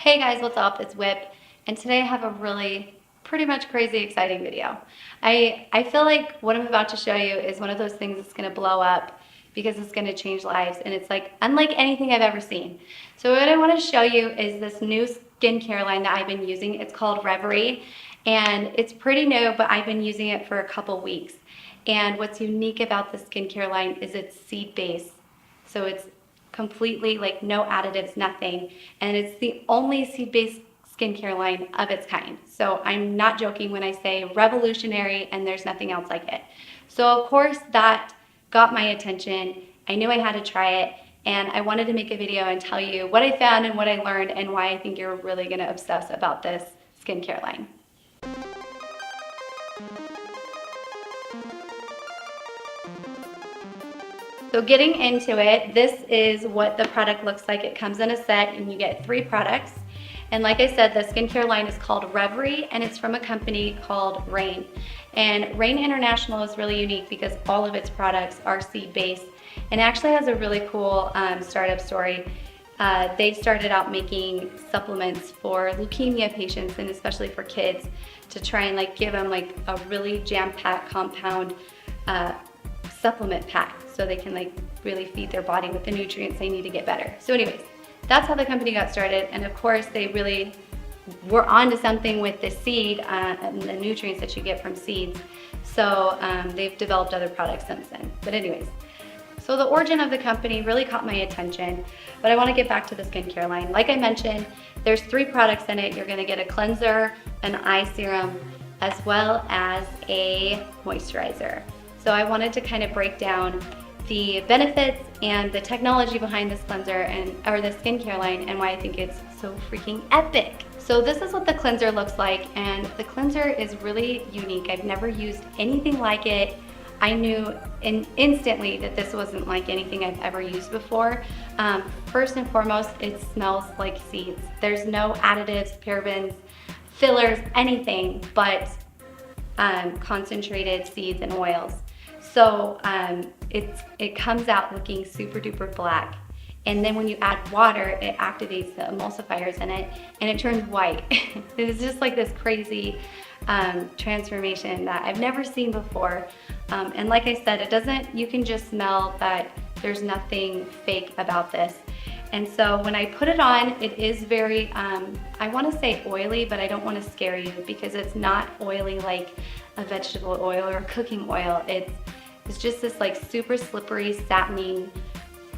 Hey guys, what's up? It's Whip, and today I have a really pretty much crazy exciting video. I feel like what I'm about to show you is one of those things that's going to blow up because it's going to change lives, and it's like unlike anything I've ever seen. So what I want to show you is this new skincare line that I've been using. It's called Reverie, and it's pretty new, but I've been using it for a couple weeks. And what's unique about the skincare line is it's seed-based. So it's completely like no additives, nothing. And it's the only seed-based skincare line of its kind. So I'm not joking when I say revolutionary and there's nothing else like it. So of course that got my attention. I knew I had to try it, and I wanted to make a video and tell you what I found and what I learned and why I think you're really gonna obsess about this skincare line. So getting into it, this is what the product looks like. It comes in a set and you get 3 products. And like I said, the skincare line is called Reverie, and it's from a company called Rain. And Rain International is really unique because all of its products are seed-based, and actually has a really cool startup story. They started out making supplements for leukemia patients, and especially for kids, to try and like give them like a really jam-packed compound supplement pack so they can like really feed their body with the nutrients they need to get better. So anyways, that's how the company got started, and of course they really were onto something with the seed and the nutrients that you get from seeds. So they've developed other products since then. But anyways, so the origin of the company really caught my attention, but I want to get back to the skincare line. Like I mentioned, there's 3 products in it. You're going to get a cleanser, an eye serum, as well as a moisturizer. So I wanted to kind of break down the benefits and the technology behind this cleanser or the skincare line, and why I think it's so freaking epic. So this is what the cleanser looks like, and the cleanser is really unique. I've never used anything like it. I knew instantly that this wasn't like anything I've ever used before. First and foremost, it smells like seeds. There's no additives, parabens, fillers, anything but concentrated seeds and oils. So it comes out looking super duper black. And then when you add water, it activates the emulsifiers in it and it turns white. It's just like this crazy transformation that I've never seen before. And like I said, you can just smell that there's nothing fake about this. And so when I put it on, it is very, I want to say oily, but I don't want to scare you because it's not oily like a vegetable oil or cooking oil. It's just this like super slippery, satiny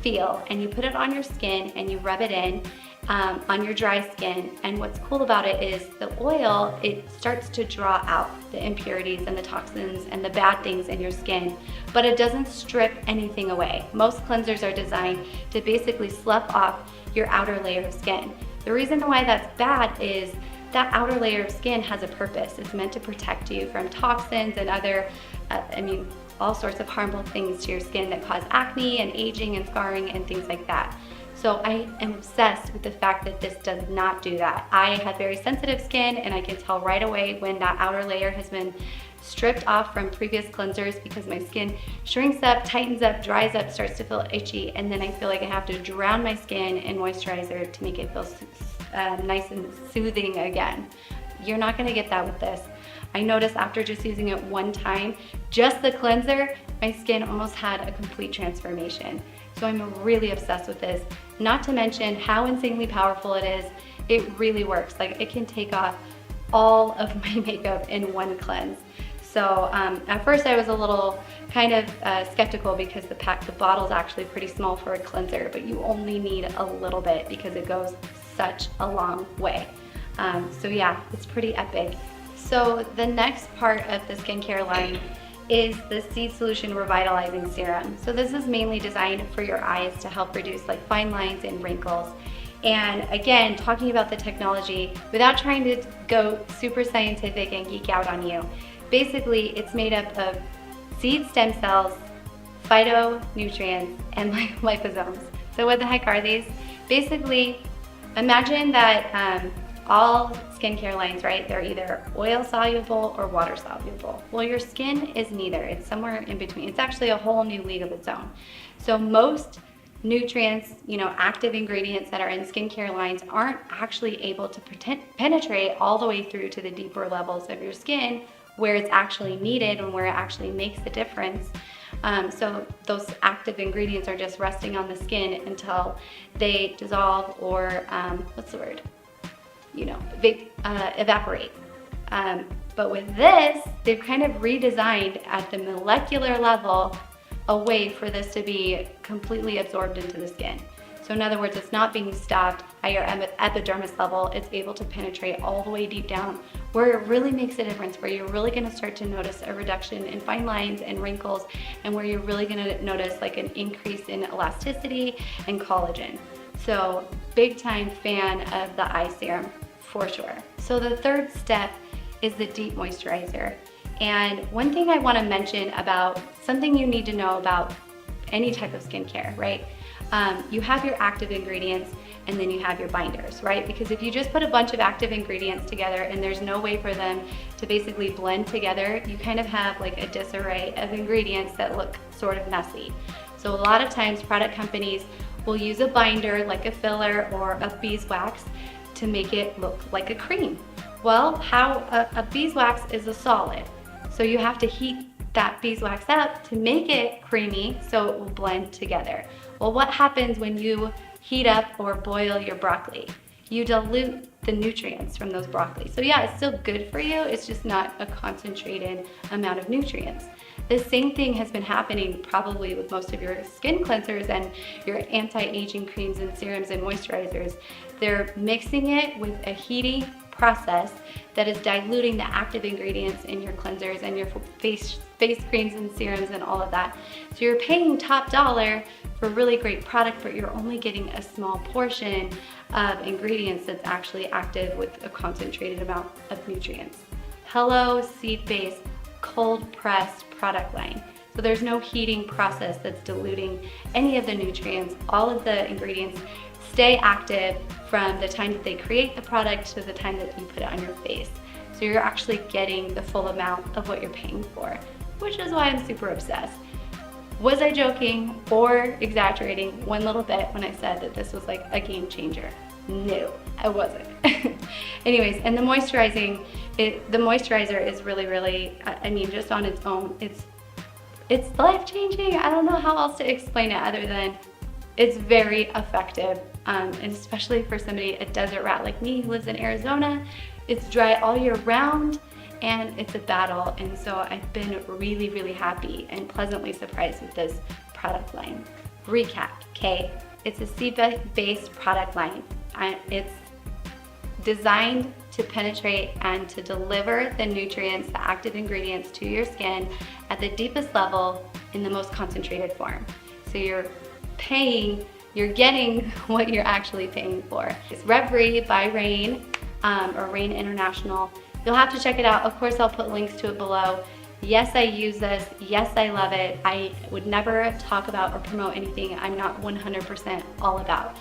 feel, and you put it on your skin and you rub it in on your dry skin. And what's cool about it is the oil, it starts to draw out the impurities and the toxins and the bad things in your skin, but it doesn't strip anything away. Most cleansers are designed to basically slough off your outer layer of skin. The reason why that's bad is that outer layer of skin has a purpose. It's meant to protect you from toxins and other, all sorts of harmful things to your skin that cause acne and aging and scarring and things like that. So I am obsessed with the fact that this does not do that. I have very sensitive skin, and I can tell right away when that outer layer has been stripped off from previous cleansers because my skin shrinks up, tightens up, dries up, starts to feel itchy, and then I feel like I have to drown my skin in moisturizer to make it feel nice and soothing again. You're not gonna get that with this. I noticed after just using it one time, just the cleanser, my skin almost had a complete transformation. So I'm really obsessed with this. Not to mention how insanely powerful it is. It really works. Like, it can take off all of my makeup in one cleanse. So at first I was a little kind of skeptical because the bottle's actually pretty small for a cleanser, but you only need a little bit because it goes such a long way. So yeah, it's pretty epic. So the next part of the skincare line is the Seed Solution Revitalizing Serum. So this is mainly designed for your eyes to help reduce like fine lines and wrinkles. And again, talking about the technology without trying to go super scientific and geek out on you. Basically, it's made up of seed stem cells, phytonutrients, and liposomes. So what the heck are these? Basically, imagine that all skincare lines, right? They're either oil soluble or water soluble. Well, your skin is neither. It's somewhere in between. It's actually a whole new league of its own. So most nutrients, active ingredients that are in skincare lines aren't actually able to penetrate all the way through to the deeper levels of your skin where it's actually needed and where it actually makes a difference. So those active ingredients are just resting on the skin until they dissolve or, evaporate. But with this, they've kind of redesigned at the molecular level a way for this to be completely absorbed into the skin. So in other words, it's not being stopped at your epidermis level. It's able to penetrate all the way deep down where it really makes a difference, where you're really gonna start to notice a reduction in fine lines and wrinkles, and where you're really gonna notice like an increase in elasticity and collagen. So big time fan of the eye serum for sure. So the third step is the deep moisturizer. And one thing I wanna mention about something you need to know about any type of skincare, right? You have your active ingredients and then you have your binders, right? Because if you just put a bunch of active ingredients together and there's no way for them to basically blend together, you kind of have like a disarray of ingredients that look sort of messy. So a lot of times product companies will use a binder like a filler or a beeswax to make it look like a cream. Well, a beeswax is a solid. So you have to heat that beeswax up to make it creamy so it will blend together. Well, what happens when you heat up or boil your broccoli? You dilute the nutrients from those broccoli. So yeah, it's still good for you, it's just not a concentrated amount of nutrients. The same thing has been happening probably with most of your skin cleansers and your anti-aging creams and serums and moisturizers. They're mixing it with a heating process that is diluting the active ingredients in your cleansers and your face creams and serums and all of that. So you're paying top dollar for really great product, but you're only getting a small portion of ingredients that's actually active with a concentrated amount of nutrients. Hello Seed-Base cold pressed product line. So there's no heating process that's diluting any of the nutrients. All of the ingredients stay active from the time that they create the product to the time that you put it on your face. So you're actually getting the full amount of what you're paying for, which is why I'm super obsessed. Was I joking or exaggerating one little bit when I said that this was like a game changer? No, I wasn't. Anyways, and the moisturizer is really, just on its own, it's life-changing. I don't know how else to explain it other than it's very effective, and especially for somebody, a desert rat like me who lives in Arizona. It's dry all year round and it's a battle, and so I've been really happy and pleasantly surprised with this product line. Recap, okay? It's a seed-based product line. It's designed to penetrate and to deliver the nutrients, the active ingredients to your skin at the deepest level in the most concentrated form. So you're getting what you're actually paying for. It's Reverie by Rain, or Rain International. You'll have to check it out. Of course, I'll put links to it below. Yes, I use this. Yes, I love it. I would never talk about or promote anything I'm not 100% all about.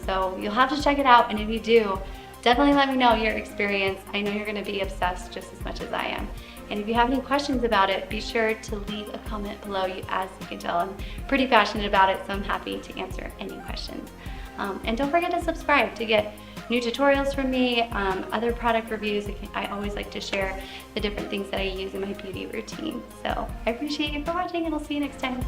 So you'll have to check it out, and if you do, definitely let me know your experience. I know you're gonna be obsessed just as much as I am. And if you have any questions about it, be sure to leave a comment below. As you can tell, I'm pretty passionate about it, so I'm happy to answer any questions. And don't forget to subscribe to get new tutorials from me, other product reviews. I always like to share the different things that I use in my beauty routine. So I appreciate you for watching, and I'll see you next time.